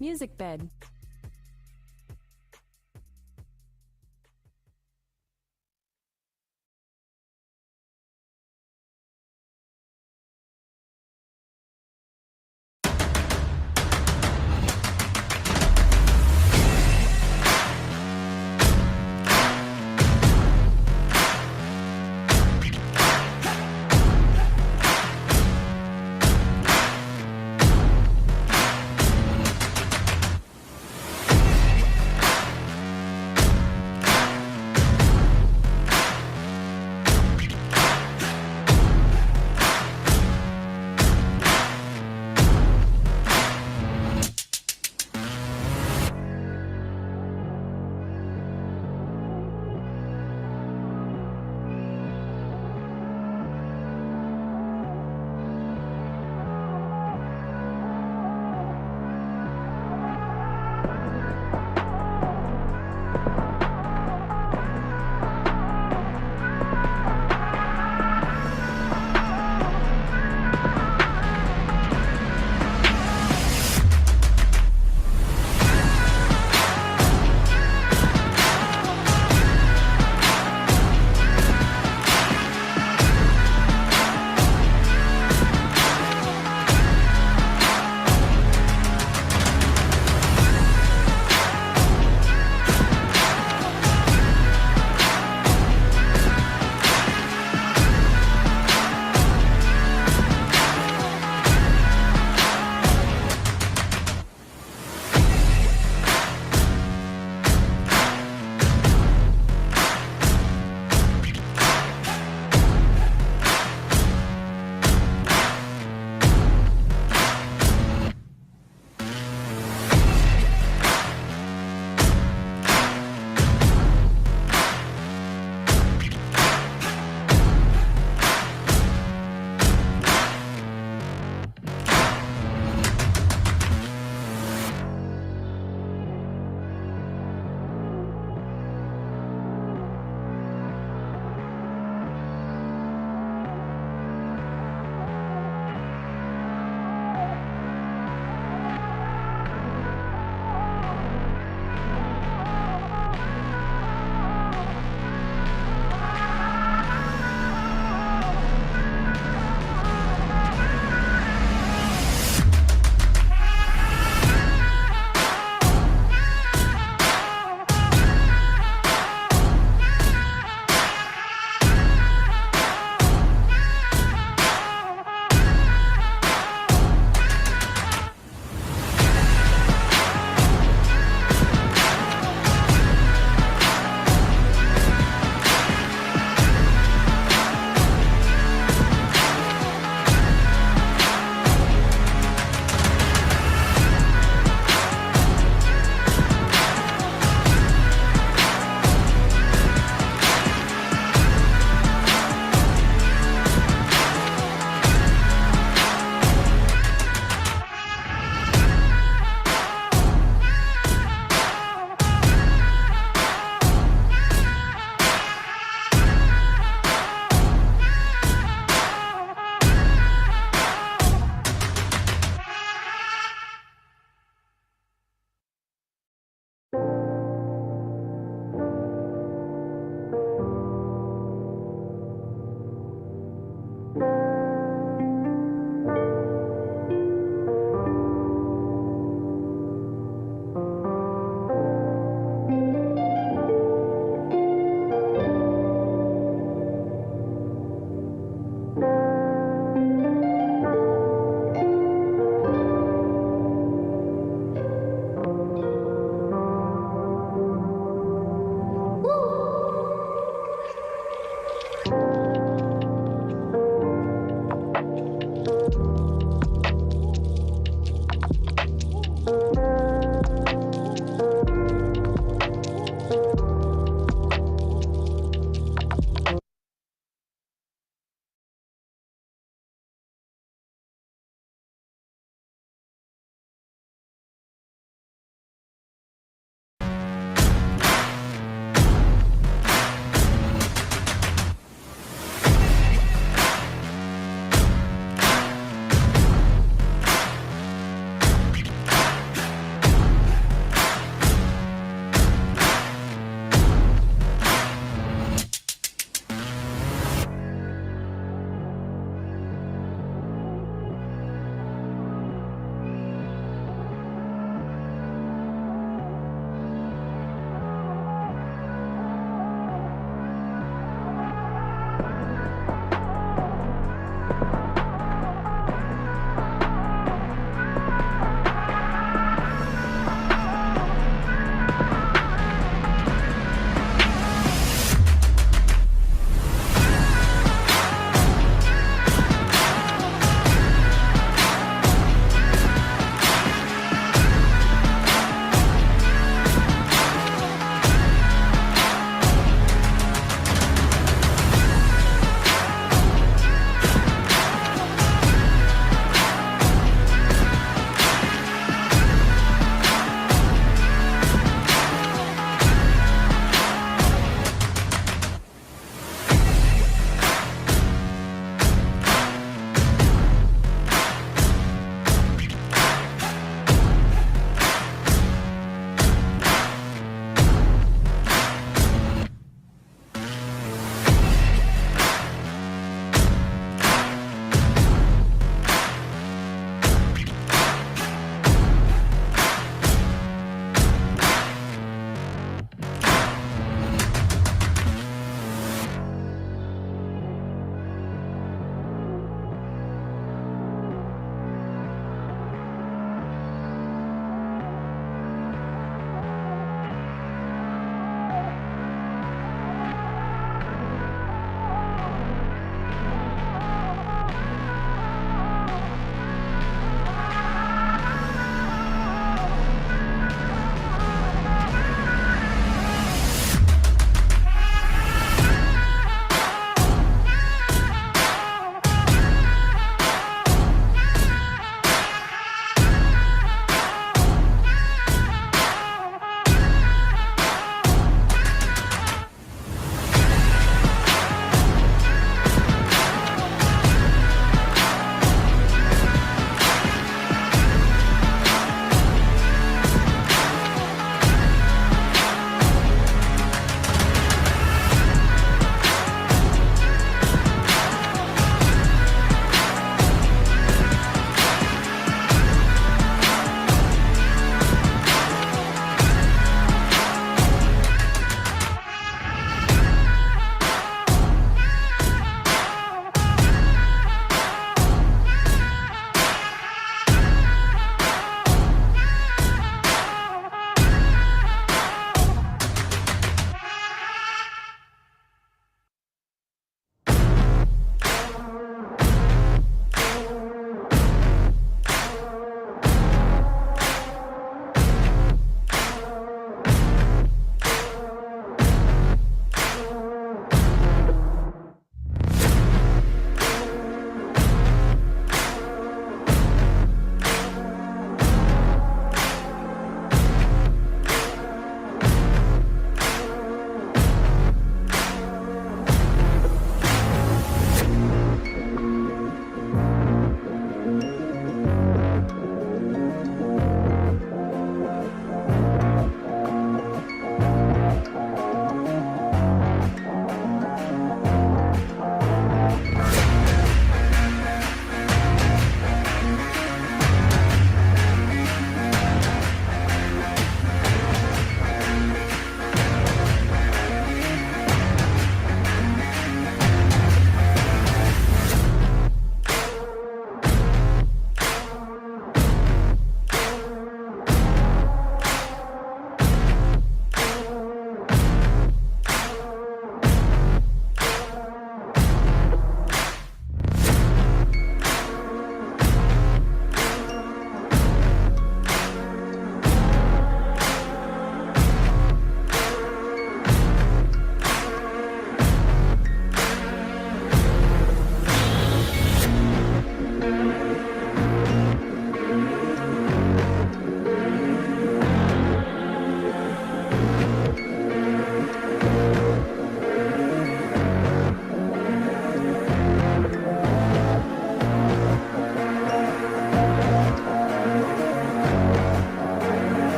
Music bed.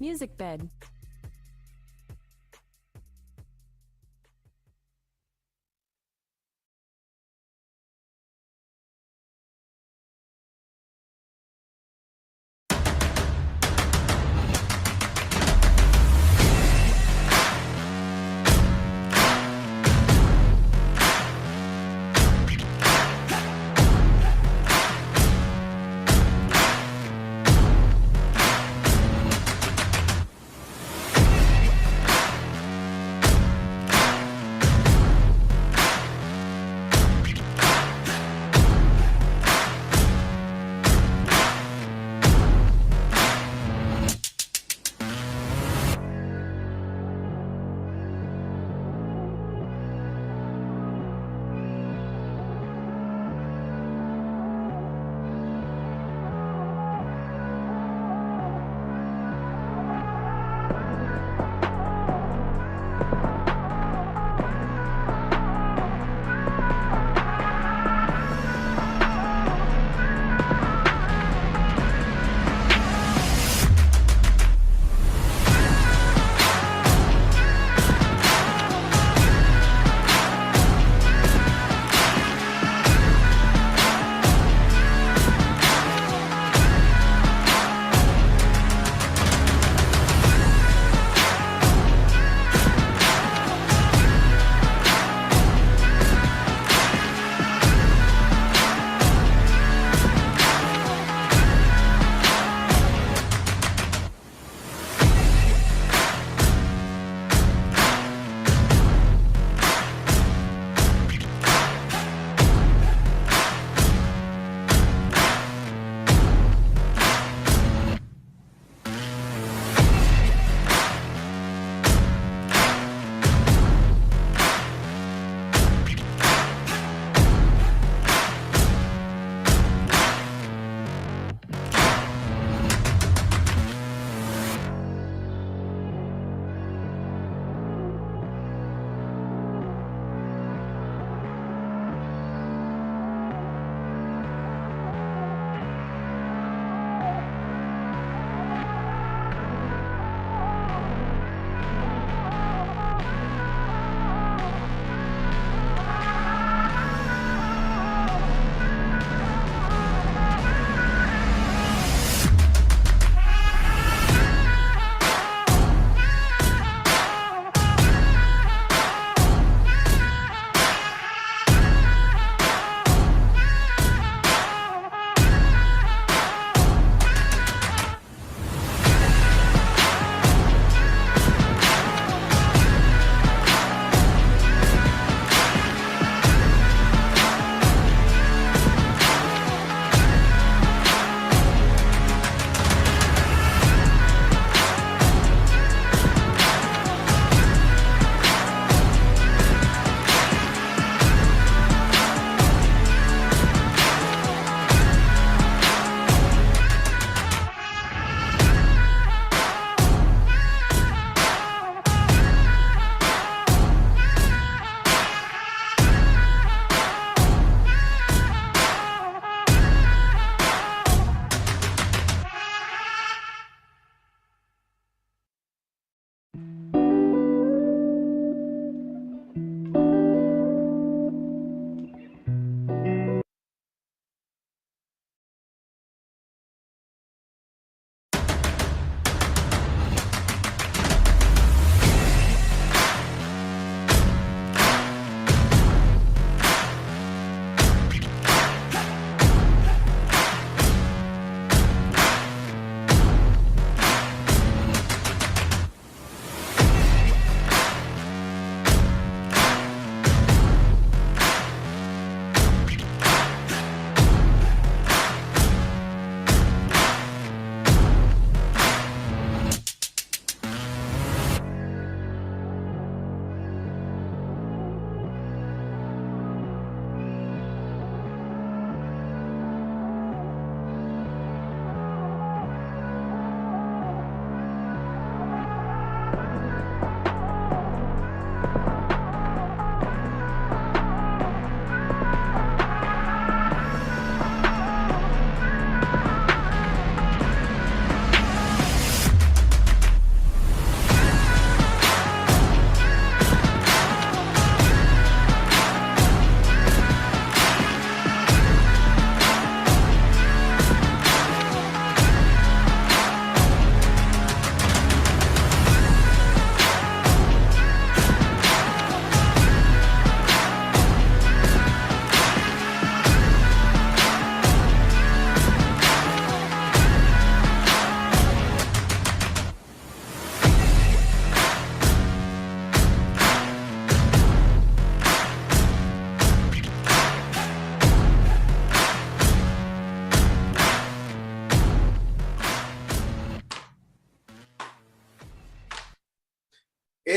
Music bed.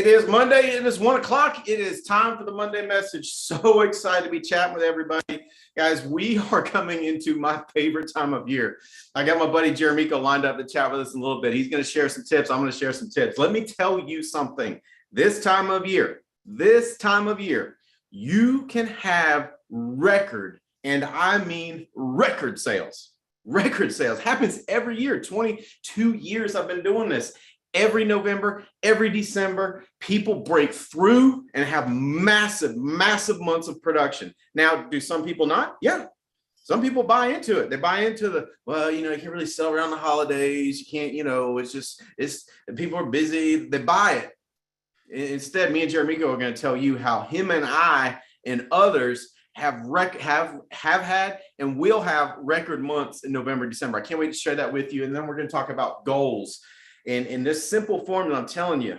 It is Monday. It is 1 o'clock. It is time for the Monday message. So excited to be chatting with everybody. Guys, we are coming into my favorite time of year. I got my buddy Jeremico lined up to chat with us in a little bit. He's going to share some tips. I'm going to share some tips. Let me tell you something. This time of year, you can have record, and I mean record sales. Record sales happens every year. 22 years I've been doing this. Every November, every December, people break through and have massive, massive months of production. Now, do some people not? Yeah. Some people buy into it. They buy into the, well, you can't really sell around the holidays. You can't, it's people are busy. They buy it. Instead, me and Jeremico are going to tell you how him and I and others have had and will have record months in November, December. I can't wait to share that with you. And then we're going to talk about goals. And in this simple formula, I'm telling you,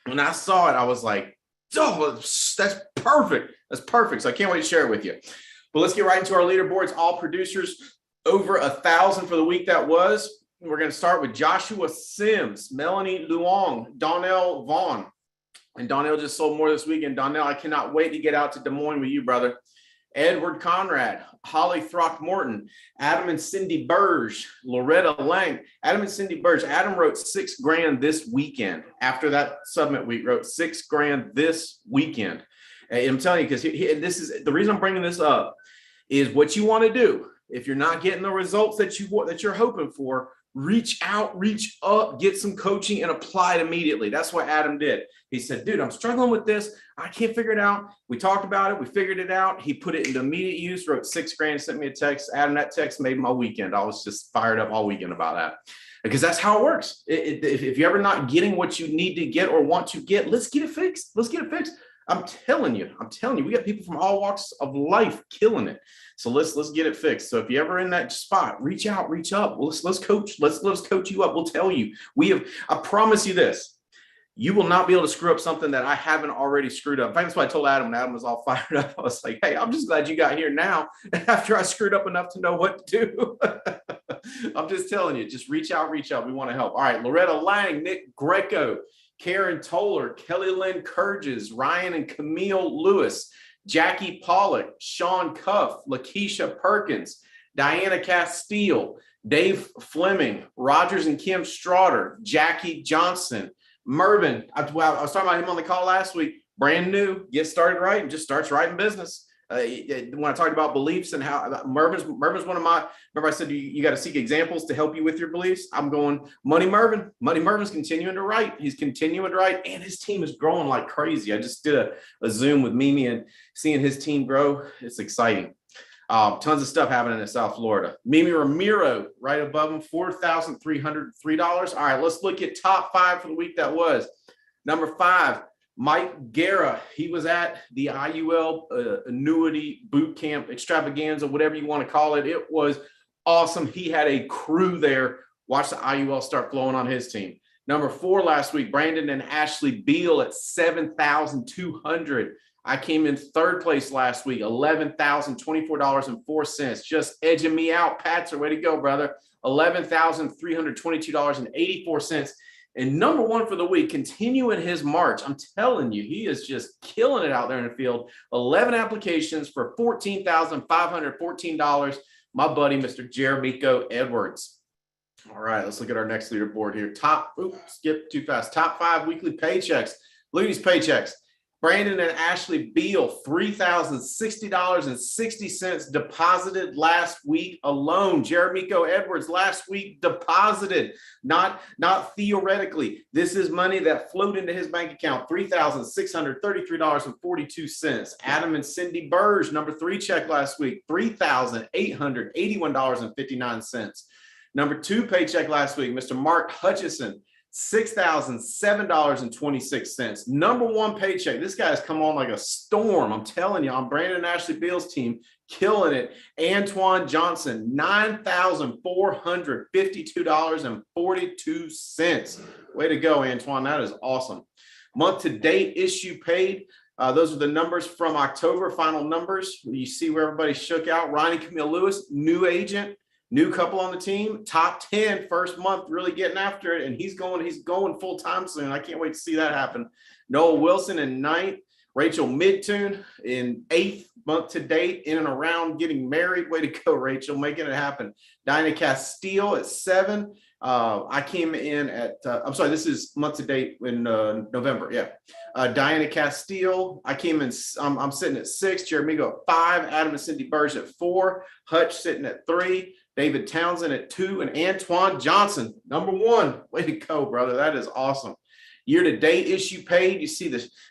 when I saw it, I was like, oh, that's perfect. That's perfect. So I can't wait to share it with you. But let's get right into our leaderboards. All producers over 1,000 for the week that was. We're going to start with Joshua Sims, Melanie Luong, Donnell Vaughn. And Donnell just sold more this weekend. Donnell, I cannot wait to get out to Des Moines with you, brother. Edward Conrad, Holly Throckmorton, Adam and Cindy Burge, Loretta Lang. Adam and Cindy Burge. Adam wrote $6,000 this weekend. After that summit week, wrote $6,000 this weekend. And I'm telling you, because this is the reason I'm bringing this up is what you want to do. If you're not getting the results that you're hoping for, reach out, reach up, get some coaching, and apply it immediately. That's what Adam did. He said, dude, I'm struggling with this. I can't figure it out. We talked about it. We figured it out. He put it into immediate use, wrote $6,000, sent me a text. Adam, that text made my weekend. I was just fired up all weekend about that because that's how it works. If you're ever not getting what you need to get or want to get, let's get it fixed. Let's get it fixed. I'm telling you, we got people from all walks of life killing it. So let's get it fixed. So if you're ever in that spot, reach out, reach up. Let's coach. Let's coach you up. We'll tell you. I promise you this. You will not be able to screw up something that I haven't already screwed up. In fact, that's what I told Adam when Adam was all fired up. I was like, hey, I'm just glad you got here now after I screwed up enough to know what to do. I'm just telling you, just reach out, reach out. We want to help. All right, Loretta Lang, Nick Greco, Karen Toller, Kelly Lynn Kurges, Ryan and Camille Lewis, Jackie Pollock, Sean Cuff, Lakeisha Perkins, Diana Castile, Dave Fleming, Rogers and Kim Straughter, Jackie Johnson, Mervin. I was talking about him on the call last week. Brand new, gets started right and just starts right in business. When I talked about beliefs and how Mervin's one of my, remember I said you got to seek examples to help you with your beliefs. I'm going Money Mervin. Money Mervin's continuing to write. He's continuing to write, and his team is growing like crazy. I just did a Zoom with Mimi and seeing his team grow. It's exciting. Tons of stuff happening in South Florida. Mimi Ramiro, right above him, $4,303. All right, let's look at top 5 for the week that was. Number 5. Mike Guerra, he was at the IUL annuity boot camp extravaganza, whatever you want to call it. It was awesome. He had a crew there. Watch the IUL start flowing on his team. Number 4 last week, Brandon and Ashley Beal at $7,200. I came in 3rd place last week, $11,024.04. Just edging me out. Patzer, way to go, brother. $11,322.84. And number 1 for the week, continuing his march. I'm telling you, he is just killing it out there in the field. 11 applications for $14,514. My buddy, Mr. Jeremico Edwards. All right, let's look at our next leaderboard here. Skip too fast. Top 5 weekly paychecks. Look at these paychecks. Brandon and Ashley Beal, $3,060.60 deposited last week alone. Jeremico Edwards last week deposited, not theoretically. This is money that flowed into his bank account, $3,633.42. Adam and Cindy Burge, number 3 check last week, $3,881.59. Number 2 paycheck last week, Mr. Mark Hutchison, $6,007.26. Number 1 paycheck. This guy has come on like a storm. I'm telling you, on Brandon and Ashley Beal's team, killing it. Antoine Johnson, $9,452.42. Way to go, Antoine. That is awesome. Month to date issue paid. Those are the numbers from October, final numbers. You see where everybody shook out. Ryan and Camille Lewis, new agent. New couple on the team, top 10 first month, really getting after it. And he's going full time soon. I can't wait to see that happen. Noah Wilson in 9th. Rachel Midtune in 8th month to date, in and around getting married. Way to go, Rachel, making it happen. Diana Castile at 7. I came in at, I'm sorry, this is month to date in November. Yeah. Diana Castile, I came in, I'm sitting at 6. Jeremigo at 5. Adam and Cindy Burge at 4. Hutch sitting at 3. David Townsend at 2. And Antoine Johnson, number 1. Way to go, brother. That is awesome. Year-to-date issue paid, you see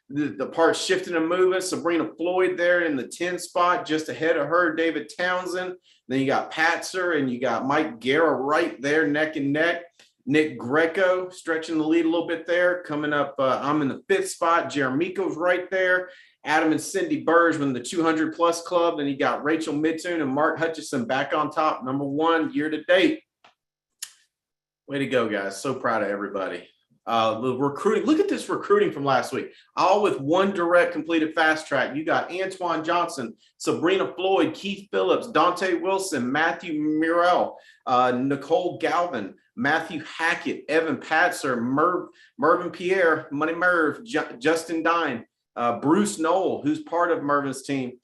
the parts shifting and moving. Sabrina Floyd there in the 10 spot, just ahead of her, David Townsend. Then you got Patzer and you got Mike Guerra right there, neck and neck. Nick Greco stretching the lead a little bit there. Coming up, I'm in the 5th spot. Jeremico's right there. Adam and Cindy Burge in the 200-plus club. Then you got Rachel Midtune and Mark Hutchison back on top, number 1 year-to-date. Way to go, guys. So proud of everybody. The recruiting, look at this recruiting from last week, all with 1 direct completed fast track. You got Antoine Johnson, Sabrina Floyd, Keith Phillips, Dante Wilson, Matthew Murrell, Nicole Galvin, Matthew Hackett, Evan Patzer, Mervin Pierre, Money Merv, Justin Dine, Bruce Knoll, who's part of Mervin's team,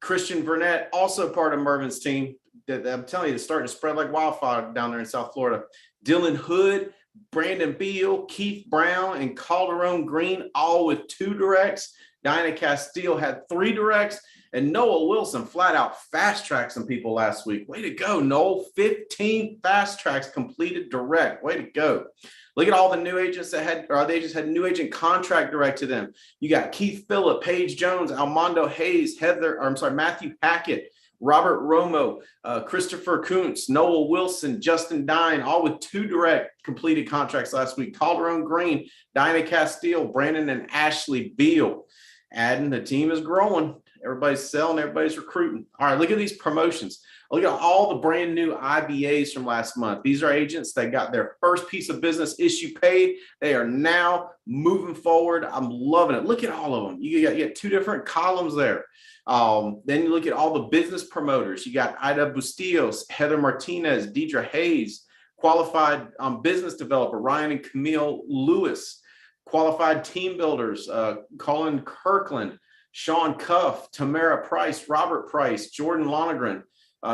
Christian Burnett, also part of Mervin's team. I'm telling you, it's starting to spread like wildfire down there in South Florida. Dylan Hood, Brandon Beal, Keith Brown, and Calderon Green, all with 2 directs. Diana Castile had 3 directs, and Noah Wilson flat out fast tracked some people last week. Way to go, Noel. 15 fast tracks completed direct. Way to go. Look at all the new agents that had, or they just had new agent contract direct to them. You got Keith Phillip, Paige Jones, Almondo Hayes, Matthew Hackett, Robert Romo, Christopher Kuntz, Noah Wilson, Justin Dine, all with 2 direct completed contracts last week. Calderon Green, Diana Castile, Brandon and Ashley Beal. Adding, the team is growing. Everybody's selling, everybody's recruiting. All right, look at these promotions. Look at all the brand new IBAs from last month. These are agents that got their first piece of business issue paid. They are now moving forward. I'm loving it. Look at all of them. You got 2 different columns there. Then you look at all the business promoters. You got Ida Bustillos, Heather Martinez, Deidre Hayes, qualified business developer, Ryan and Camille Lewis, qualified team builders, Colin Kirkland, Sean Cuff, Tamara Price, Robert Price, Jordan Lonergan,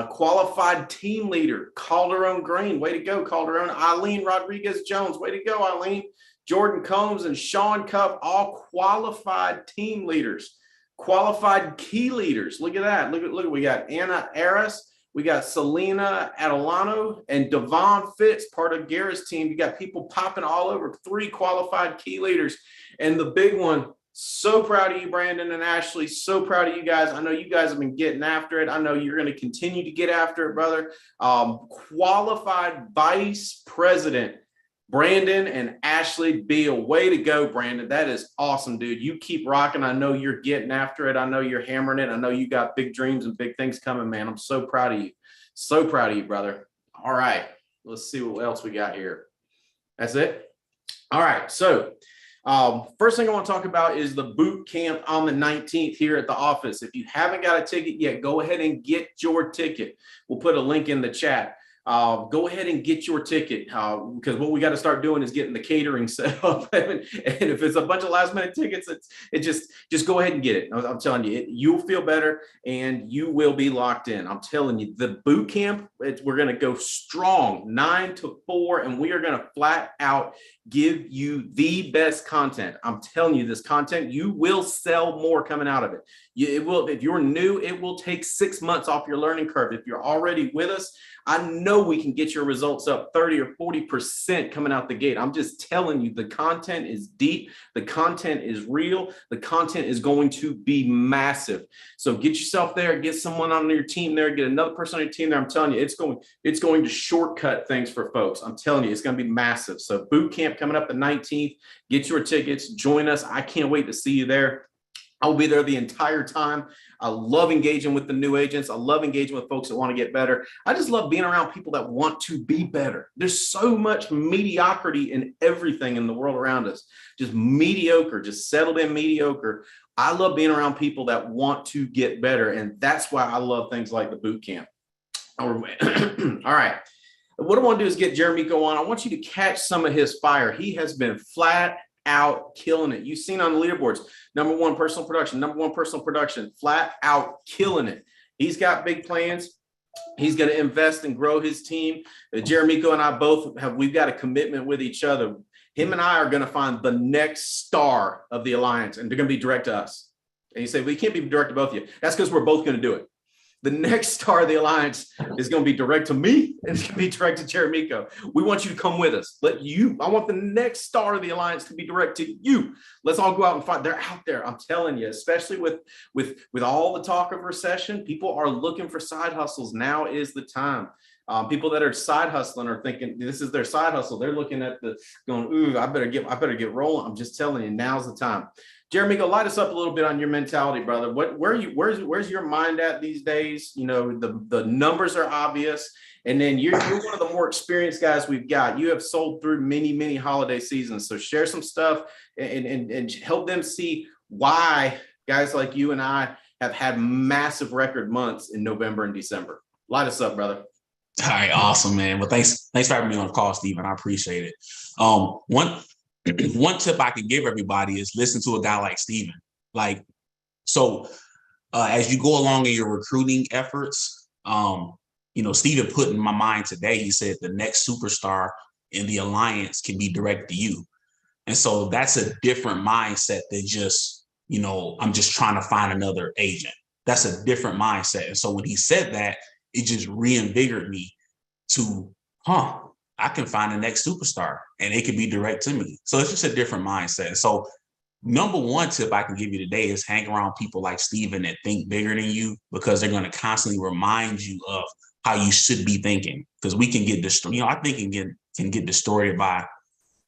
qualified team leader, Calderon Green. Way to go, Calderon. Eileen Rodriguez-Jones. Way to go, Eileen. Jordan Combs and Sean Cuff, all qualified team leaders. Qualified key leaders. Look at that. Look, we got Anna Aris, we got Selena Adelano, and Devon Fitz, part of Garrett's team. You got people popping all over. 3 qualified key leaders. And the big one, so proud of you, Brandon and Ashley. So proud of you guys. I know you guys have been getting after it. I know you're going to continue to get after it, brother. Qualified vice president, Brandon and Ashley Beal. Way to go, Brandon. That is awesome, dude. You keep rocking. I know you're getting after it. I know you're hammering it. I know you got big dreams and big things coming, man. I'm so proud of you. So proud of you, brother. All right. Let's see what else we got here. That's it. All right. So first thing I want to talk about is the boot camp on the 19th here at the office. If you haven't got a ticket yet, go ahead and get your ticket. We'll put a link in the chat. Go ahead and get your ticket because what we got to start doing is getting the catering set up. And if it's a bunch of last minute tickets, just go ahead and get it. I'm telling you, you'll feel better and you will be locked in. I'm telling you, the boot camp, we're going to go strong 9 to 4, and we are going to flat out give you the best content. I'm telling you, this content, you will sell more coming out of it. It will, if you're new, it will take 6 months off your learning curve. If you're already with us, I know we can get your results up 30 or 40% coming out the gate. I'm just telling you, the content is deep. The content is real. The content is going to be massive. So get yourself there, get someone on your team there, get another person on your team there. I'm telling you, it's going to shortcut things for folks. I'm telling you, it's going to be massive. So boot camp coming up the 19th, get your tickets, join us. I can't wait to see you there. I'll be there the entire time. I love engaging with the new agents. I love engaging with folks that want to get better. I just love being around people that want to be better. There's so much mediocrity in everything in the world around us. Just mediocre, just settled in mediocre. I love being around people that want to get better. And that's why I love things like the boot camp. All right. What I want to do is get Jeremico on. I want you to catch some of his fire. He has been flat out killing it. You've seen on the leaderboards, #1 personal production, #1 personal production, flat out killing it. He's got big plans. He's going to invest and grow his team. Jeremico and I both we've got a commitment with each other. Him and I are going to find the next star of the alliance, and they're going to be direct to us. And you say, well, you can't be direct to both of you. That's because we're both going to do it. The next star of the alliance is going to be direct to me, and it's going to be direct to Jeremico. We want you to come with us. I want the next star of the alliance to be direct to you. Let's all go out and fight. They're out there. I'm telling you, especially with all the talk of recession, people are looking for side hustles. Now is the time. People that are side hustling are thinking this is their side hustle. They're looking at going, ooh, I better get rolling. I'm just telling you, now's the time. Jeremico, light us up a little bit on your mentality, brother. Where's your mind at these days? You know, the numbers are obvious, and then you're one of the more experienced guys we've got. You have sold through many holiday seasons, so share some stuff and help them see why guys like you and I have had massive record months in November and December. Light us up, brother. All right, awesome, man. Well, thanks for having me on the call, Stephen. I appreciate it. One tip I can give everybody is listen to a guy like Stephen. As you go along in your recruiting efforts, Stephen put in my mind today, he said the next superstar in the alliance can be direct to you. And so that's a different mindset than just, I'm just trying to find another agent. That's a different mindset. And so when he said that, it just reinvigorated me to, I can find the next superstar and it can be direct to me. So it's just a different mindset. So number one tip I can give you today is hang around people like Stephen that think bigger than you, because they're going to constantly remind you of how you should be thinking. Because we can get destroyed. Our thinking can get distorted by,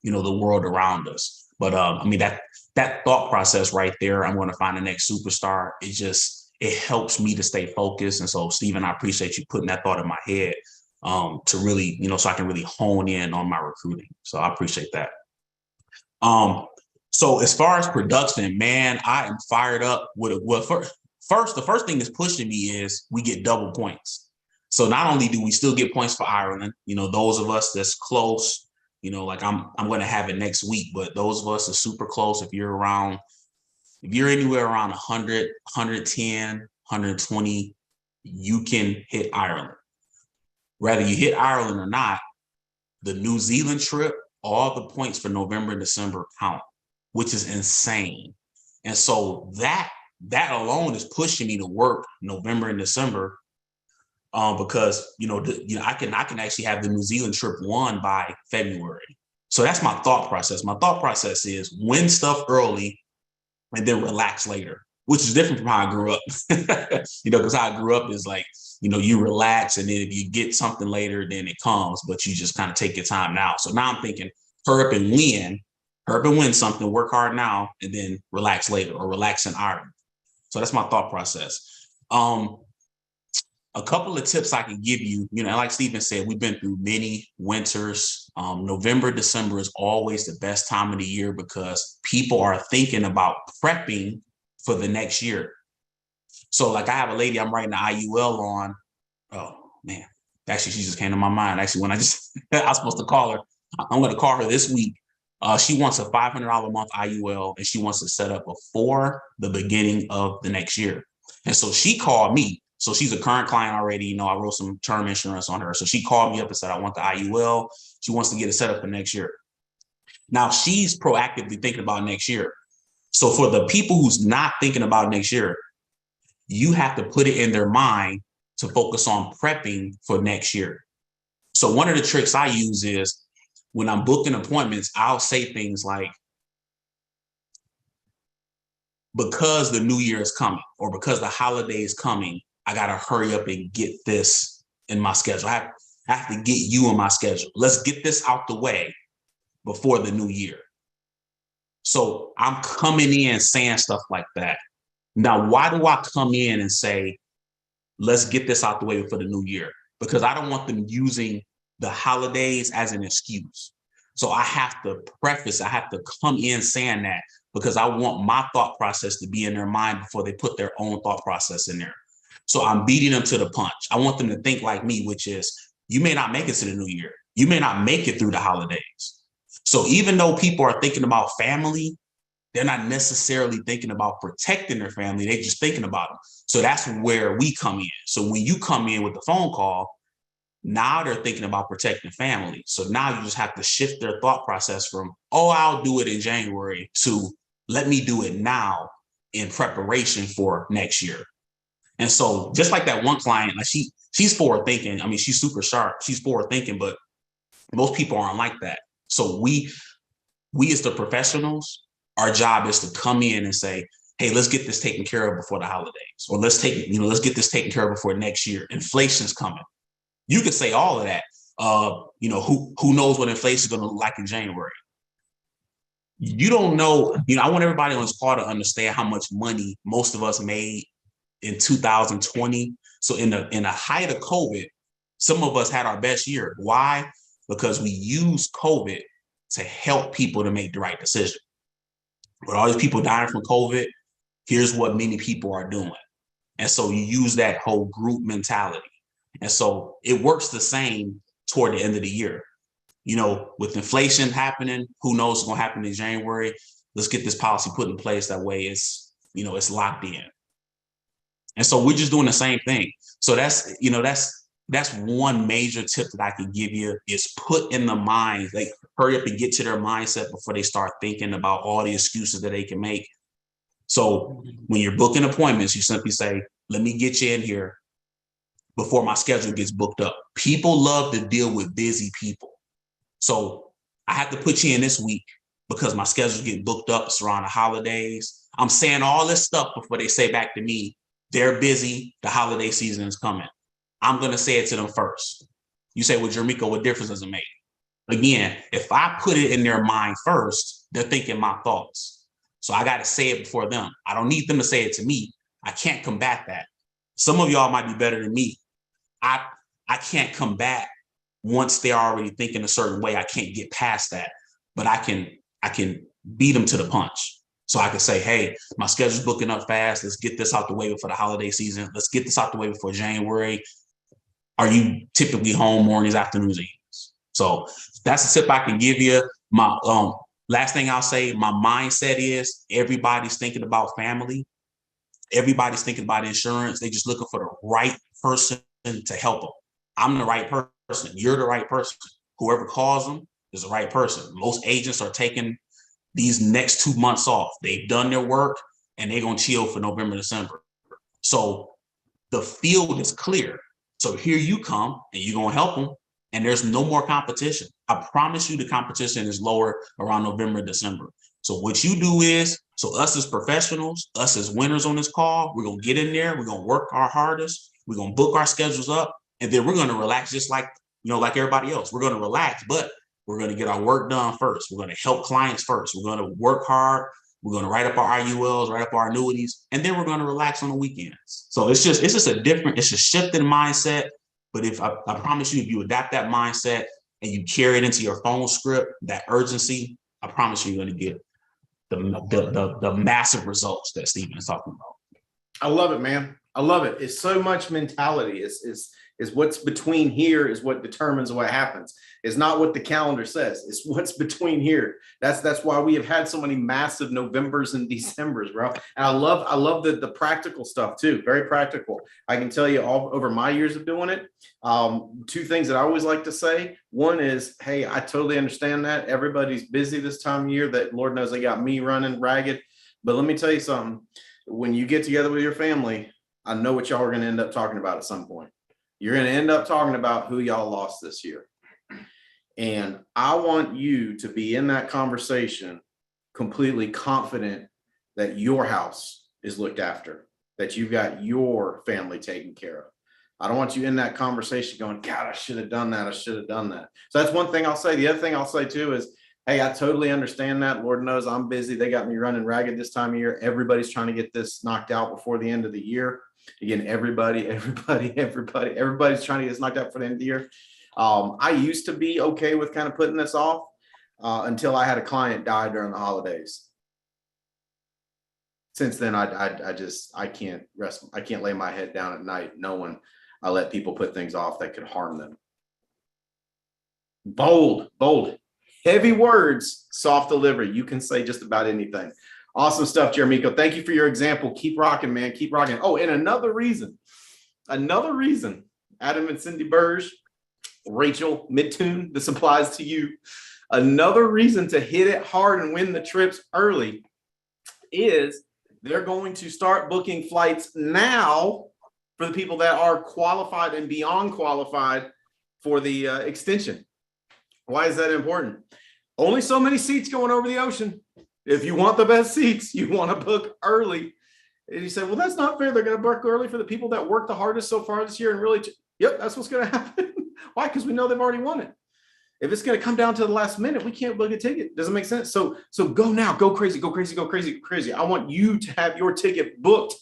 the world around us. But that thought process right there, I'm going to find the next superstar. It helps me to stay focused. And so, Stephen, I appreciate you putting that thought in my head. To really, so I can really hone in on my recruiting. So I appreciate that. So as far as production, man, I am fired up with it. Well, the first thing that's pushing me is we get double points. So not only do we still get points for Ireland, those of us that's close, like I'm going to have it next week, but those of us are super close. If you're anywhere around 100, 110, 120, you can hit Ireland. Whether you hit Ireland or not, the New Zealand trip, all the points for November and December count, which is insane. And so that alone is pushing me to work November and December, because I can actually have the New Zealand trip won by February. So that's my thought process. My thought process is win stuff early and then relax later, which is different from how I grew up. Because how I grew up is like, you relax, and then if you get something later, then it comes, but you just kind of take your time now. So now I'm thinking hurry up and win something, work hard now, and then relax later, or relax in Ireland. So that's my thought process. A couple of tips I can give you, like Stephen said, we've been through many winters. November, December is always the best time of the year because people are thinking about prepping for the next year. So like I have a lady I'm writing the IUL on. Oh man, actually she just came to my mind. Actually, when I was supposed to call her, I'm going to call her this week. She wants a $500 a month IUL, and she wants to set up before the beginning of the next year. And so she called me. So she's a current client already. I wrote some term insurance on her. So she called me up and said, I want the IUL. She wants to get it set up for next year. Now she's proactively thinking about next year. So for the people who's not thinking about next year, you have to put it in their mind to focus on prepping for next year. So one of the tricks I use is when I'm booking appointments, I'll say things like, because the new year is coming, or because the holiday is coming, I got to hurry up and get this in my schedule. I have to get you in my schedule. Let's get this out the way before the new year. So I'm coming in saying stuff like that. Now, why do I come in and say, let's get this out the way for the new year? Because I don't want them using the holidays as an excuse. So I have to come in saying that, because I want my thought process to be in their mind before they put their own thought process in there. So I'm beating them to the punch. I want them to think like me, which is you may not make it to the new year. You may not make it through the holidays. So even though people are thinking about family, they're not necessarily thinking about protecting their family. They're just thinking about them. So that's where we come in. So when you come in with the phone call, now they're thinking about protecting family. So now you just have to shift their thought process from, oh, I'll do it in January to let me do it now in preparation for next year. And so just like that one client, like she's forward thinking. I mean, she's super sharp. She's forward thinking, but most people aren't like that. So we as the professionals, our job is to come in and say, hey, let's get this taken care of before the holidays, or let's get this taken care of before next year. Inflation's coming. You can say all of that. Who knows what inflation is going to look like in January? You don't know. I want everybody on this call to understand how much money most of us made in 2020. So in the height of COVID, some of us had our best year. Why? Because we used COVID to help people to make the right decision. But all these people dying from COVID, here's what many people are doing. And so you use that whole group mentality. And so it works the same toward the end of the year. With inflation happening, who knows what's going to happen in January? Let's get this policy put in place. That way it's locked in. And so we're just doing the same thing. So that's one major tip that I can give you is put in the mind, like hurry up and get to their mindset before they start thinking about all the excuses that they can make. So when you're booking appointments, you simply say, let me get you in here before my schedule gets booked up. People love to deal with busy people. So I have to put you in this week because my schedule get booked up. It's around the holidays. I'm saying all this stuff before they say back to me, they're busy. The holiday season is coming. I'm going to say it to them first. You say, well, Jermico, what difference does it make? Again, if I put it in their mind first, they're thinking my thoughts. So I got to say it before them. I don't need them to say it to me. I can't combat that. Some of y'all might be better than me. I can't combat once they're already thinking a certain way. I can't get past that, but I can beat them to the punch. So I can say, hey, my schedule's booking up fast. Let's get this out the way before the holiday season. Let's get this out the way before January. Are you typically home mornings, afternoons, evenings? So that's a tip I can give you. My last thing I'll say, my mindset is everybody's thinking about family. Everybody's thinking about insurance. They're just looking for the right person to help them. I'm the right person. You're the right person. Whoever calls them is the right person. Most agents are taking these next 2 months off. They've done their work and they're going to chill for November, December. So the field is clear. So here you come and you're going to help them. And there's no more competition. I promise you the competition is lower around November, December. So what you do is, so us as professionals, us as winners on this call, we're going to get in there. We're going to work our hardest. We're going to book our schedules up. And then we're going to relax just like everybody else. We're going to relax, but we're going to get our work done first. We're going to help clients first. We're going to work hard. We're going to write up our IULs, write up our annuities, and then we're going to relax on the weekends. So it's just it's a shift in mindset. But if I promise you, if you adapt that mindset and you carry it into your phone script, that urgency, I promise you're going to get the massive results that Stephen is talking about. I love it, man. I love it. It's so much mentality. Is what's between here is what determines what happens. It's not what the calendar says. It's what's between here. That's why we have had so many massive Novembers and Decembers, bro. And I love the practical stuff too. Very practical. I can tell you all over my years of doing it. Two things that I always like to say. One is, hey, I totally understand that everybody's busy this time of year. That Lord knows they got me running ragged. But let me tell you something. When you get together with your family, I know what y'all are going to end up talking about at some point. You're going to end up talking about who y'all lost this year. And I want you to be in that conversation completely confident that your house is looked after, that you've got your family taken care of. I don't want you in that conversation going, God, I should have done that. I should have done that. So that's one thing I'll say. The other thing I'll say too is, hey, I totally understand that. Lord knows I'm busy. They got me running ragged this time of year. Everybody's trying to get this knocked out before the end of the year. Again, everybody's trying to get this knocked out for the end of the year. I used to be okay with kind of putting this off until I had a client die during the holidays. since then, I can't rest. I can't lay my head down at night knowing I let people put things off that could harm them. Bold, heavy words, soft delivery. You can say just about anything. Awesome stuff, Jeremico. Thank you for your example. Keep rocking, man. Keep rocking. Oh, and another reason, Adam and Cindy Burge, Rachel Midtune, this applies to you. Another reason to hit it hard and win the trips early is they're going to start booking flights now for the people that are qualified and beyond qualified for the extension. Why is that important? Only so many seats going over the ocean. If you want the best seats, you want to book early. And you say, well, that's not fair. They're going to book early for the people that worked the hardest so far this year. And really, yep, that's what's going to happen. Why? Because we know they've already won it. If it's going to come down to the last minute, we can't book a ticket. Doesn't make sense. So go now, go crazy. I want you to have your ticket booked.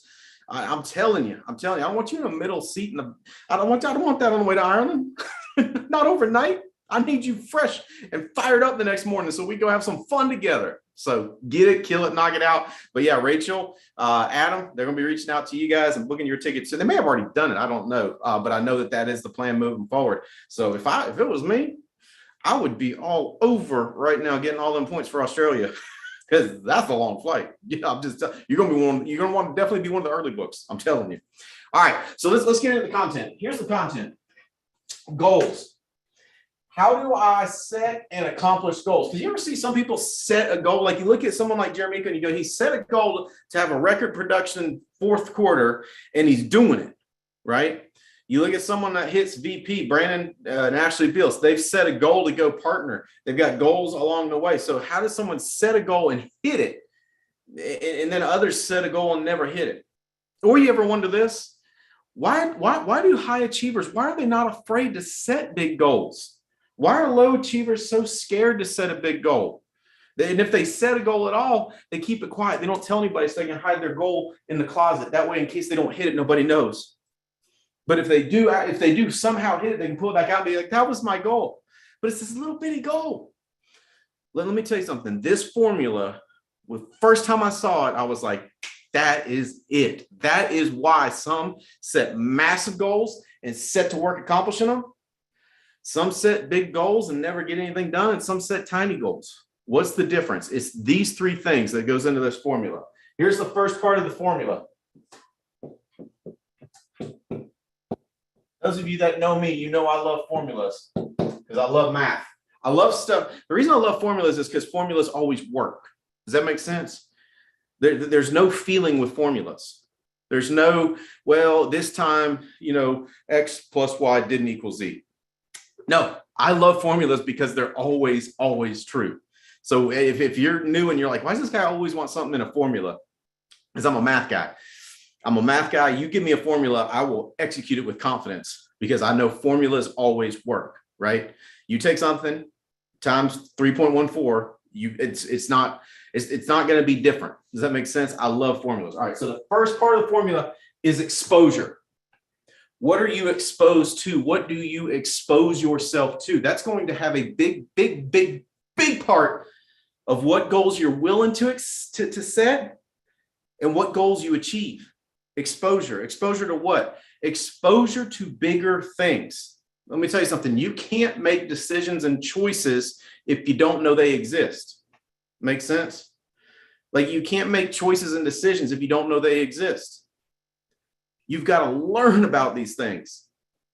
I'm telling you, I don't want you in a middle seat. I don't want that on the way to Ireland. Not overnight. I need you fresh and fired up the next morning so we go have some fun together. So get it, kill it, knock it out. But yeah, Rachel, Adam, they're going to be reaching out to you guys and booking your tickets. So they may have already done it. I don't know. But I know that is the plan moving forward. So if it was me, I would be all over right now getting all them points for Australia because that's a long flight. Yeah, I'm just you're going to want to definitely be one of the early books. I'm telling you. All right, so let's get into the content. Here's the content. Goals. How do I set and accomplish goals? Because you ever see some people set a goal, like you look at someone like Jeremy and you go, he set a goal to have a record production fourth quarter, and he's doing it, right? You look at someone that hits VP, Brandon and Ashley Beals, they've set a goal to go partner. They've got goals along the way. So how does someone set a goal and hit it, and then others set a goal and never hit it? Or you ever wonder this? Why do high achievers, why are they not afraid to set big goals? Why are low achievers so scared to set a big goal? And if they set a goal at all, they keep it quiet. They don't tell anybody so they can hide their goal in the closet. That way, in case they don't hit it, nobody knows. But if they do somehow hit it, they can pull it back out and be like, that was my goal. But it's this little bitty goal. Let me tell you something. This formula, the first time I saw it, I was like, that is it. That is why some set massive goals and set to work accomplishing them. Some set big goals and never get anything done, and some set tiny goals. What's the difference? It's these three things that goes into this formula. Here's the first part of the formula. Those of you that know me, you know I love formulas because I love math. I love stuff. The reason I love formulas is because formulas always work. Does that make sense? There's no feeling with formulas. There's no, well, this time, X plus Y didn't equal Z. No, I love formulas because they're always true. So if you're new and you're like, why does this guy always want something in a formula? Because I'm a math guy. You give me a formula, I will execute it with confidence because I know formulas always work, right? You take something times 3.14, it's not going to be different. Does that make sense? I love formulas. All right. So the first part of the formula is exposure. What are you exposed to? What do you expose yourself to? That's going to have a big part of what goals you're willing to set and what goals you achieve. Exposure. Exposure to what? Exposure to bigger things. Let me tell you something. You can't make decisions and choices if you don't know they exist. Make sense? Like you can't make choices and decisions if you don't know they exist. You've got to learn about these things.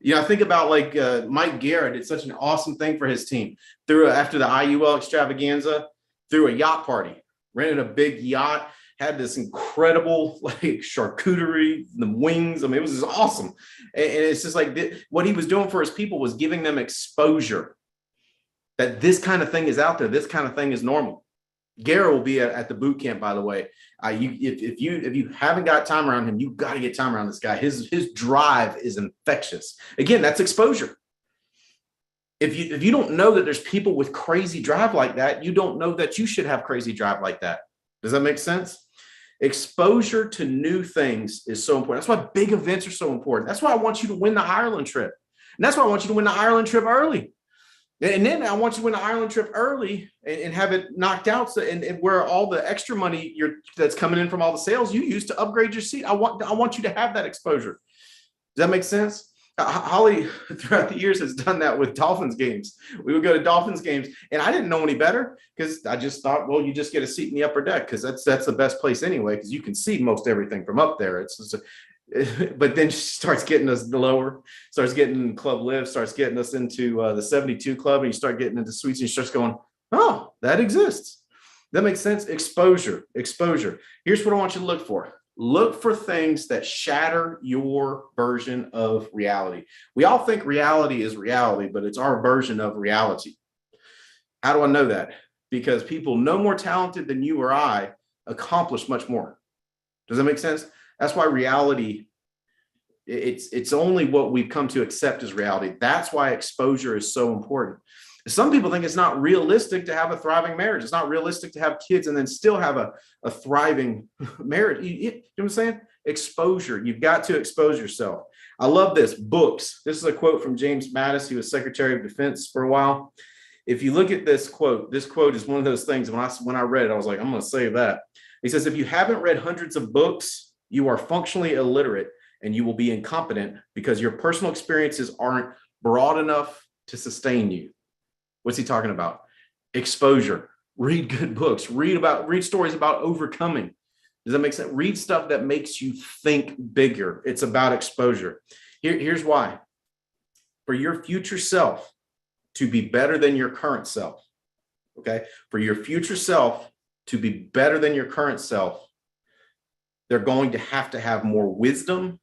I think about like Mike Garrett did such an awesome thing for his team. After the IUL extravaganza, threw a yacht party, rented a big yacht, had this incredible like charcuterie, the wings. I mean, it was just awesome. And it's just like what he was doing for his people was giving them exposure that this kind of thing is out there. This kind of thing is normal. Garrett will be at the boot camp, by the way. If you haven't got time around him, you've got to get time around this guy. His drive is infectious. Again, that's exposure. If you don't know that there's people with crazy drive like that, you don't know that you should have crazy drive like that. Does that make sense? Exposure to new things is so important. That's why big events are so important. That's why I want you to win the Ireland trip. And that's why I want you to win the Ireland trip early. And then I want you to win an Ireland trip early and have it knocked out. So, and where all the extra money that's coming in from all the sales you use to upgrade your seat. I want you to have that exposure. Does that make sense? Holly, throughout the years, has done that with Dolphins games. We would go to Dolphins games, and I didn't know any better because I just thought, well, you just get a seat in the upper deck because that's the best place anyway because you can see most everything from up there. But then she starts getting us lower, starts getting Club Live, starts getting us into the 72 Club, and you start getting into suites, and you start going, oh, that exists. That makes sense. Exposure. Here's what I want you to look for. Look for things that shatter your version of reality. We all think reality is reality, but it's our version of reality. How do I know that? Because people no more talented than you or I accomplish much more. Does that make sense? That's why reality, it's only what we've come to accept as reality. That's why exposure is so important. Some people think it's not realistic to have a thriving marriage. It's not realistic to have kids and then still have a thriving marriage. You know what I'm saying? Exposure. You've got to expose yourself. I love this. Books. This is a quote from James Mattis. He was Secretary of Defense for a while. If you look at this quote is one of those things. When I read it, I was like, I'm going to save that. He says, if you haven't read hundreds of books, you are functionally illiterate and you will be incompetent because your personal experiences aren't broad enough to sustain you. What's he talking about? Exposure. Read good books. Read stories about overcoming. Does that make sense? Read stuff that makes you think bigger. It's about exposure. Here's why. For your future self to be better than your current self, okay? For your future self to be better than your current self, they're going to have more wisdom,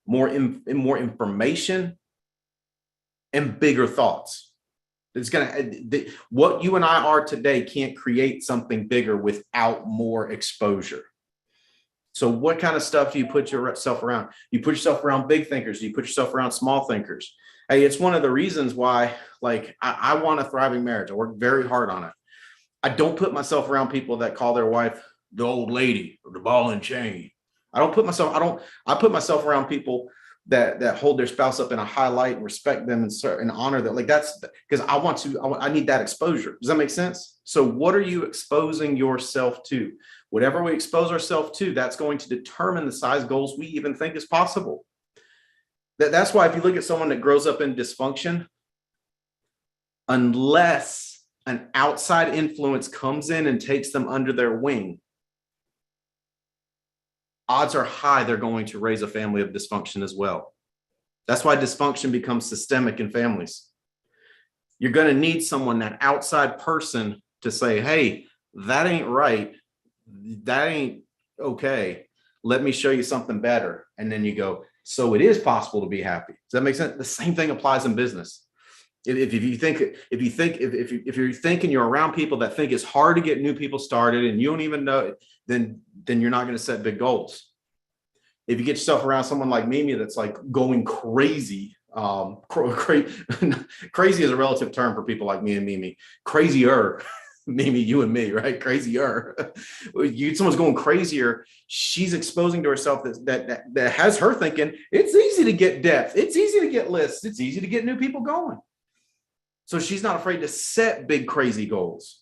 more information, and bigger thoughts. It's what you and I are today can't create something bigger without more exposure. So what kind of stuff do you put yourself around? You put yourself around big thinkers. Do you put yourself around small thinkers? Hey, it's one of the reasons why, like, I want a thriving marriage. I work very hard on it. I don't put myself around people that call their wife the old lady or the ball and chain. I put myself around people that hold their spouse up in a high light and respect them and honor them. Like that's because I need that exposure. Does that make sense? So what are you exposing yourself to? Whatever we expose ourselves to, that's going to determine the size goals we even think is possible. That's why if you look at someone that grows up in dysfunction, unless an outside influence comes in and takes them under their wing, odds are high they're going to raise a family of dysfunction as well. That's why dysfunction becomes systemic in families. You're going to need someone, that outside person, to say, hey, that ain't right. That ain't okay. Let me show you something better. And then you go, so it is possible to be happy. Does that make sense? The same thing applies in business. If you're thinking you're around people that think it's hard to get new people started and you don't even know, then you're not going to set big goals. If you get yourself around someone like Mimi that's like going crazy, crazy is a relative term for people like me and Mimi. Crazier, Mimi, you and me, right? Crazier. Someone's going crazier. She's exposing to herself that has her thinking it's easy to get depth. It's easy to get lists. It's easy to get new people going. So she's not afraid to set big, crazy goals.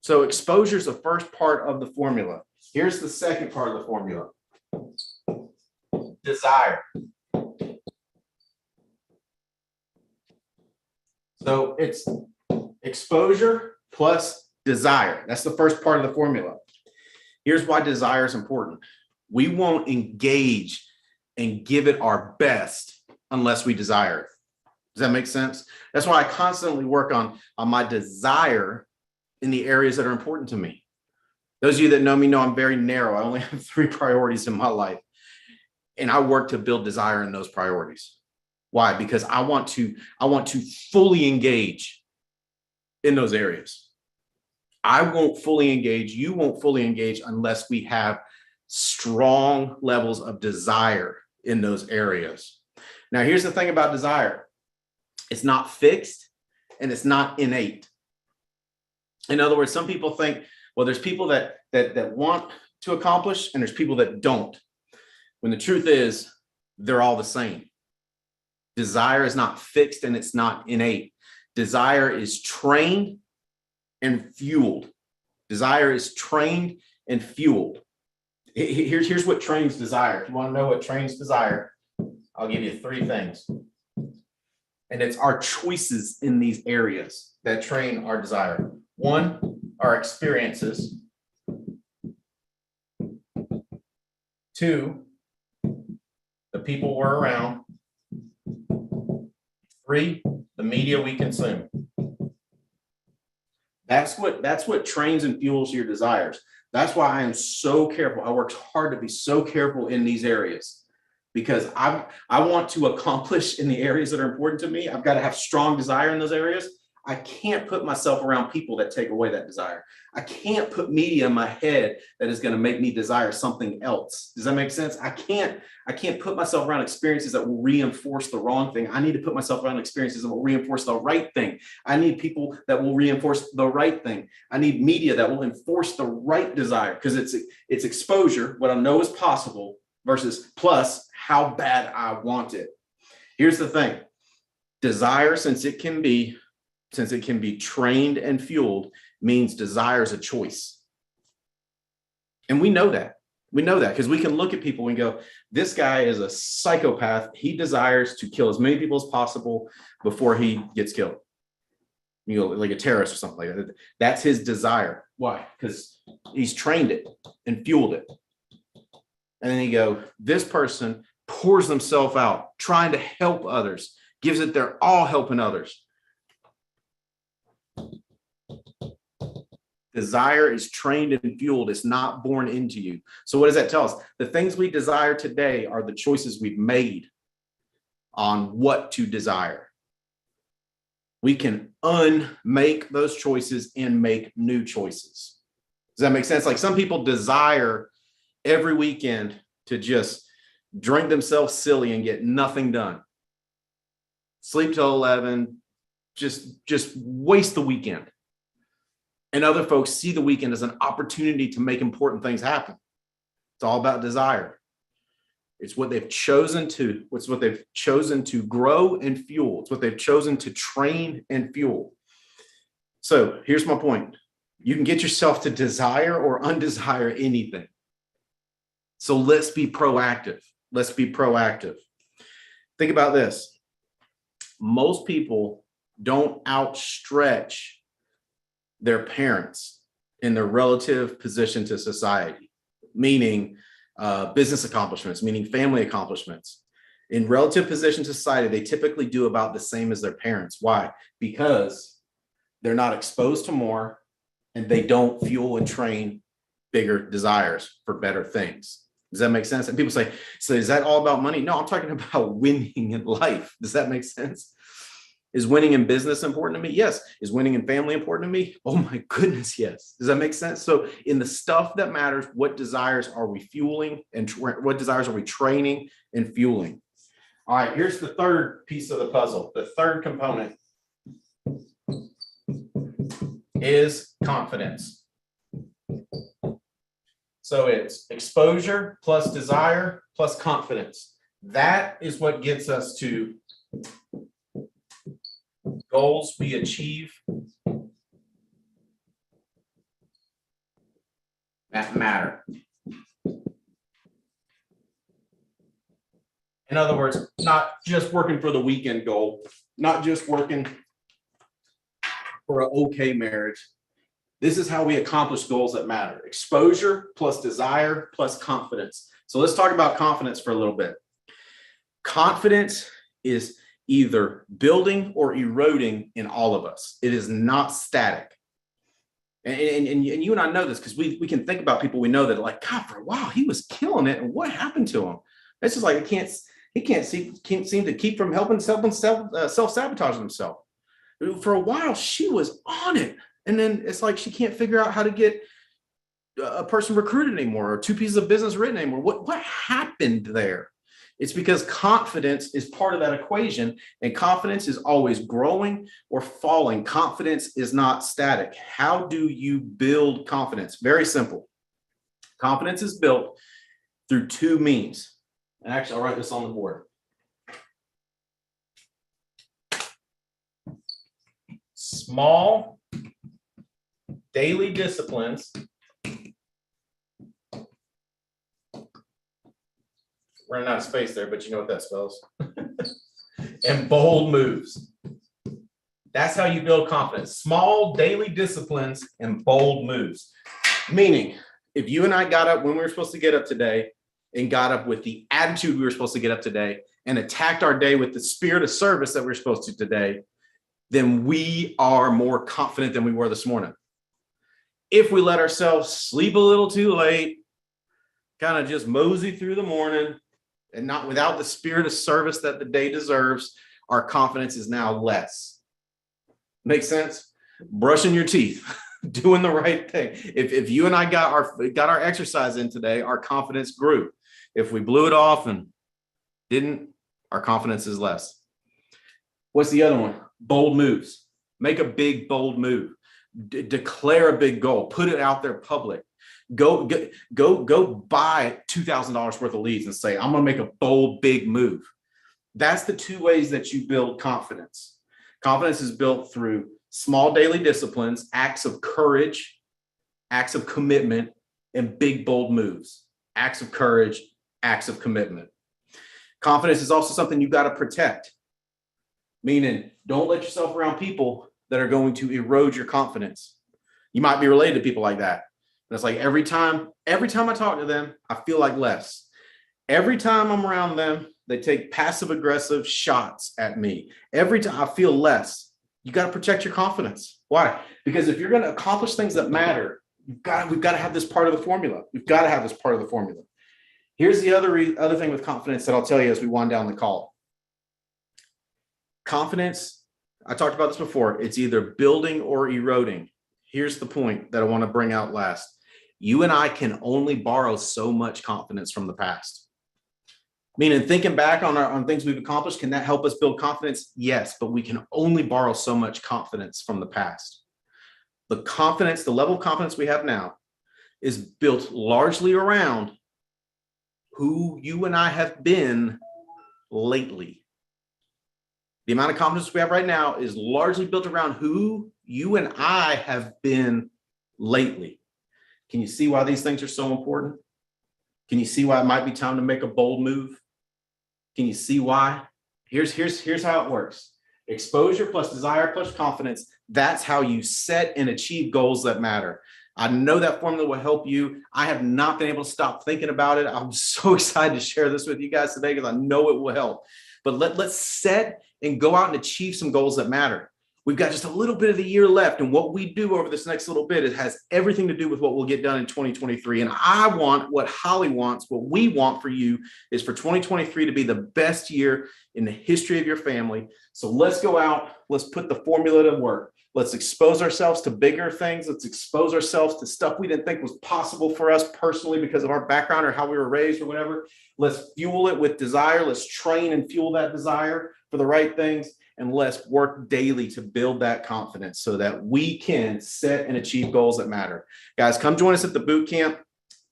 So exposure is the first part of the formula. Here's the second part of the formula. Desire. So it's exposure plus desire. That's the first part of the formula. Here's why desire is important. We won't engage and give it our best unless we desire it. Does that make sense? That's why I constantly work on my desire in the areas that are important to me. Those of you that know me know I'm very narrow. I only have 3 priorities in my life. And I work to build desire in those priorities. Why? Because I want to fully engage in those areas. I won't fully engage. You won't fully engage unless we have strong levels of desire in those areas. Now, here's the thing about desire. It's not fixed and it's not innate. In other words, some people think, well, there's people that want to accomplish and there's people that don't. When the truth is, they're all the same. Desire is not fixed and it's not innate. Desire is trained and fueled. Desire is trained and fueled. Here's what trains desire. If you want to know what trains desire, I'll give you 3 things. And it's our choices in these areas that train our desire. 1, our experiences. 2, the people we're around. 3, the media we consume. That's what trains and fuels your desires. That's why I am so careful. I worked hard to be so careful in these areas, because I want to accomplish in the areas that are important to me. I've got to have strong desire in those areas. I can't put myself around people that take away that desire. I can't put media in my head that is going to make me desire something else. Does that make sense? I can't put myself around experiences that will reinforce the wrong thing. I need to put myself around experiences that will reinforce the right thing. I need people that will reinforce the right thing. I need media that will enforce the right desire, because it's exposure, what I know is possible, versus plus how bad I want it. Here's the thing. Desire, since it can be trained and fueled, means desire is a choice. And we know that. We know that because we can look at people and go, this guy is a psychopath. He desires to kill as many people as possible before he gets killed. You know, like a terrorist or something like that. That's his desire. Why? Because he's trained it and fueled it. And then you go, this person pours themselves out, trying to help others, gives it their all, helping others. Desire is trained and fueled. It's not born into you. So what does that tell us? The things we desire today are the choices we've made on what to desire. We can unmake those choices and make new choices. Does that make sense? Like some people desire every weekend to just drink themselves silly and get nothing done. Sleep till 11, just waste the weekend. And other folks see the weekend as an opportunity to make important things happen. It's all about desire. It's what they've chosen to, it's what they've chosen to grow and fuel. It's what they've chosen to train and fuel. So here's my point. You can get yourself to desire or undesire anything. So let's be proactive. Let's be proactive. Think about this. Most people don't outstretch their parents in their relative position to society, meaning business accomplishments, meaning family accomplishments. In relative position to society, they typically do about the same as their parents. Why? Because they're not exposed to more and they don't fuel and train bigger desires for better things. Does that make sense? And people say, so is that all about money? No, I'm talking about winning in life. Does that make sense? Is winning in business important to me? Yes. Is winning in family important to me? Oh my goodness, yes. Does that make sense? So in the stuff that matters, what desires are we fueling and what desires are we training and fueling? All right, here's the third piece of the puzzle. The third component is confidence. So it's exposure plus desire plus confidence. That is what gets us to goals we achieve that matter. In other words, not just working for the weekend goal, not just working for an okay marriage. This is how we accomplish goals that matter. Exposure plus desire plus confidence. So let's talk about confidence for a little bit. Confidence is either building or eroding in all of us. It is not static. And you and I know this because we can think about people we know that are like, God, for a while, he was killing it. And what happened to him? It's just like, he can't seem to keep from helping self-sabotaging himself. For a while, she was on it. And then it's like she can't figure out how to get a person recruited anymore or 2 pieces of business written anymore. What happened there? It's because confidence is part of that equation, and confidence is always growing or falling. Confidence is not static. How do you build confidence? Very simple. Confidence is built through 2 means. And actually, I'll write this on the board. small daily disciplines running out of space there, but you know what that spells. And bold moves. That's how you build confidence. Small daily disciplines and bold moves. Meaning, if you and I got up when we were supposed to get up today and got up with the attitude we were supposed to get up today and attacked our day with the spirit of service that we're supposed to today, then we are more confident than we were this morning. If we let ourselves sleep a little too late, kind of just mosey through the morning and not without the spirit of service that the day deserves, our confidence is now less. Make sense? Brushing your teeth, doing the right thing. If you and I got our exercise in today, our confidence grew. If we blew it off and didn't, our confidence is less. What's the other one? Bold moves. Make a big, bold move. Declare a big goal. Put it out there public. Go buy $2,000 worth of leads and say, I'm going to make a bold, big move. That's the two ways that you build confidence. Confidence is built through small daily disciplines, acts of courage, acts of commitment, and big, bold moves. Acts of courage, acts of commitment. Confidence is also something you got to protect. Meaning, don't let yourself around people that are going to erode your confidence. You might be related to people like that. And it's like every time I talk to them, I feel like less. Every time I'm around them, they take passive aggressive shots at me. Every time I feel less. You got to protect your confidence. Why? Because if you're going to accomplish things that matter, we've got to have this part of the formula. We've got to have this part of the formula. Here's the other thing with confidence that I'll tell you as we wind down the call. Confidence, I talked about this before, it's either building or eroding. Here's the point that I want to bring out last. You and I can only borrow so much confidence from the past. Meaning, thinking back on things we've accomplished, can that help us build confidence? Yes, but we can only borrow so much confidence from the past. The confidence, the level of confidence we have now is built largely around who you and I have been lately. The amount of confidence we have right now is largely built around who you and I have been lately. Can you see why these things are so important? Can you see why it might be time to make a bold move? Can you see why? Here's how it works. Exposure plus desire plus confidence. That's how you set and achieve goals that matter. I know that formula will help you. I have not been able to stop thinking about it. I'm so excited to share this with you guys today because I know it will help. But let's set and go out and achieve some goals that matter. We've got just a little bit of the year left, and what we do over this next little bit, it has everything to do with what we'll get done in 2023. And I want what Holly wants, what we want for you is for 2023 to be the best year in the history of your family. So let's go out, let's put the formula to work. Let's expose ourselves to bigger things. Let's expose ourselves to stuff we didn't think was possible for us personally because of our background or how we were raised or whatever. Let's fuel it with desire. Let's train and fuel that desire for the right things. And let's work daily to build that confidence so that we can set and achieve goals that matter. Guys, come join us at the boot camp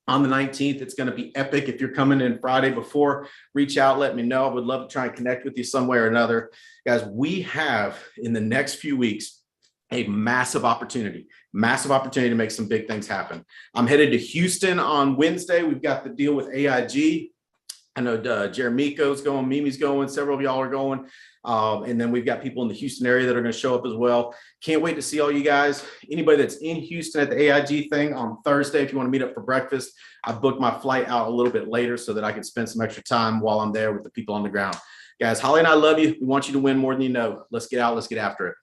on the 19th. It's going to be epic. If you're coming in Friday before, reach out, let me know. I would love to try and connect with you some way or another. Guys, we have in the next few weeks a massive opportunity to make some big things happen. I'm headed to Houston on Wednesday. We've got the deal with AIG. I know Jeremico's going, Mimi's going, several of y'all are going. And then we've got people in the Houston area that are going to show up as well. Can't wait to see all you guys. Anybody that's in Houston at the AIG thing on Thursday, if you want to meet up for breakfast, I booked my flight out a little bit later so that I can spend some extra time while I'm there with the people on the ground. Guys, Holly and I love you. We want you to win more than you know. Let's get out. Let's get after it.